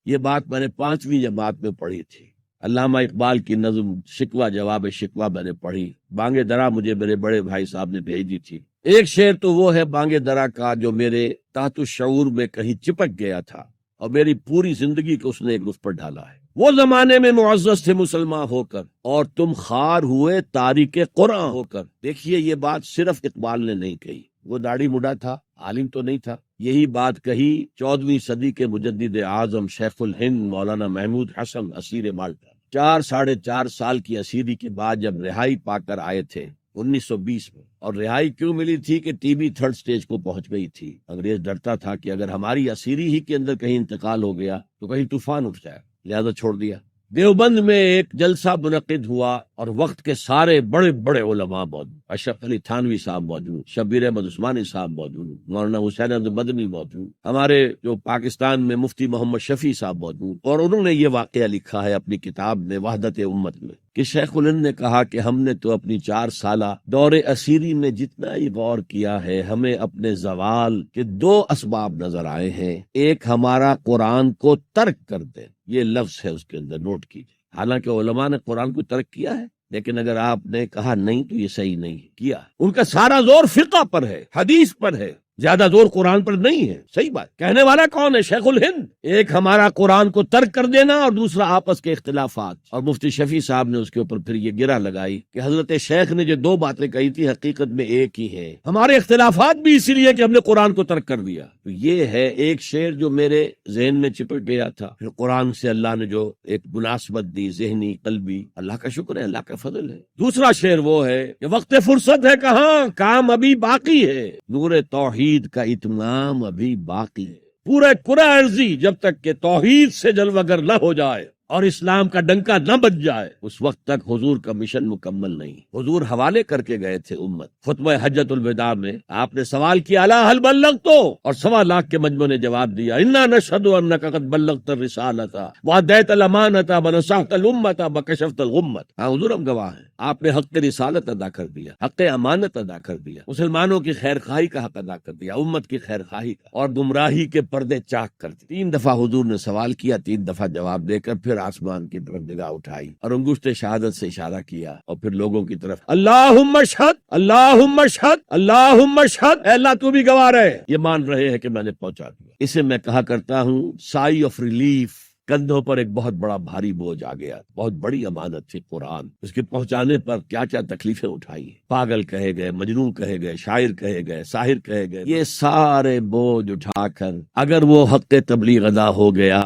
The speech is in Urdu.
یہ بات میں نے 5ویں جماعت میں پڑھی تھی۔ علامہ اقبال کی نظم شکوہ جواب شکوہ میں نے پڑھی، بانگ درا مجھے میرے بڑے بھائی صاحب نے بھیجی تھی۔ ایک شعر تو وہ ہے بانگ درا کا جو میرے تحت الشعور میں کہیں چپک گیا تھا اور میری پوری زندگی کو اس نے ایک رخ پر ڈالا ہے۔ وہ زمانے میں معزز تھے مسلمان ہو کر اور تم خار ہوئے تاریک قرآن ہو کر۔ دیکھیے یہ بات صرف اقبال نے نہیں کہی، وہ داڑھی مڈا تھا، عالم تو نہیں تھا۔ یہی بات کہی 14ویں صدی کے مجدد اعظم شیخ الہند مولانا محمود حسن اسیر مالٹا۔ 4 سال کی اسیری کے بعد جب رہائی پا کر آئے تھے 1920 میں، اور رہائی کیوں ملی تھی کہ ٹی بی 3rd سٹیج کو پہنچ گئی تھی۔ انگریز ڈرتا تھا کہ اگر ہماری اسیری ہی کے اندر کہیں انتقال ہو گیا تو کہیں طوفان اٹھ جائے، لہذا چھوڑ دیا۔ دیوبند میں ایک جلسہ منعقد ہوا اور وقت کے سارے بڑے بڑے علماء موجود، اشرف علی تھانوی صاحب موجود، شبیر احمد عثمانی صاحب موجود، مولانا حسین احمد مدنی موجود، ہمارے جو پاکستان میں مفتی محمد شفیع صاحب موجود، اور انہوں نے یہ واقعہ لکھا ہے اپنی کتاب میں وحدت امت میں کہ شیخ الہند نے کہا کہ ہم نے تو اپنی 4 سالہ دور اسیری میں جتنا ہی غور کیا ہے، ہمیں اپنے زوال کے 2 اسباب نظر آئے ہیں۔ ایک ہمارا قرآن کو ترک کر دیں، یہ لفظ ہے اس کے اندر، نوٹ کیجیے۔ حالانکہ علماء نے قرآن کو ترک کیا ہے، لیکن اگر آپ نے کہا نہیں تو یہ صحیح نہیں کیا۔ ان کا سارا زور فقہ پر ہے، حدیث پر ہے، زیادہ زور قرآن پر نہیں ہے۔ صحیح بات کہنے والا کون ہے؟ شیخ الہند۔ ایک ہمارا قرآن کو ترک کر دینا اور دوسرا آپس کے اختلافات۔ اور مفتی شفیع صاحب نے اس کے اوپر پھر یہ گرہ لگائی کہ حضرت شیخ نے جو 2 باتیں کہی تھی حقیقت میں ایک ہی ہے، ہمارے اختلافات بھی اسی لیے کہ ہم نے قرآن کو ترک کر دیا۔ تو یہ ہے ایک شعر جو میرے ذہن میں چپک گیا تھا، پھر قرآن سے اللہ نے جو ایک مناسبت دی، ذہنی قلبی، اللہ کا شکر ہے، اللہ کا فضل ہے۔ دوسرا شعر وہ ہے کہ وقت فرصت ہے کہاں، کام ابھی باقی ہے، نور توحید کا اتمام ابھی باقی ہے۔ پورے کرہ ارضی جب تک کہ توحید سے جلوگر نہ ہو جائے اور اسلام کا ڈنکا نہ بج جائے، اس وقت تک حضور کا مشن مکمل نہیں۔ حضور حوالے کر کے گئے تھے امت۔ خطبہ حجۃ الوداع میں آپ نے سوال کیا الا هل بلغت، اور 1.25 لاکھ کے مجمع نے جواب دیا انا نشهد انک قد بلغت الرسالۃ وادیت الامانۃ ونصحت الامۃ وکشفت الغمۃ۔ ہاں حضور ہم گواہ ہیں، آپ نے حق رسالت ادا کر دیا، حق امانت ادا کر دیا، مسلمانوں کی خیر خواہی کا حق ادا کر دیا، امت کی خیر خواہی کا، اور گمراہی کے پردے چاک کر دیے۔ 3 دفعہ حضور نے سوال کیا، 3 دفعہ جواب دے کر پھر آسمان کی طرف نگاہ اٹھائی اور انگشت شہادت سے اشارہ کیا اور پھر لوگوں کی طرف اللہم اشہد اللہم اشہد اللہم اشہد، اے اللہ تو بھی گواہ رہے، یہ مان رہے ہیں کہ میں نے پہنچا دیا۔ اسے میں کہا کرتا ہوں سائی آف ریلیف۔ کندھوں پر ایک بہت بڑا بھاری بوجھ آ گیا، بہت بڑی امانت تھی قرآن، اس کے پہنچانے پر کیا کیا تکلیفیں اٹھائی، پاگل کہے گئے، مجنون کہے گئے، شاعر کہے گئے، ساحر کہے گئے، یہ سارے بوجھ اٹھا کر اگر وہ حق تبلیغ ادا ہو گیا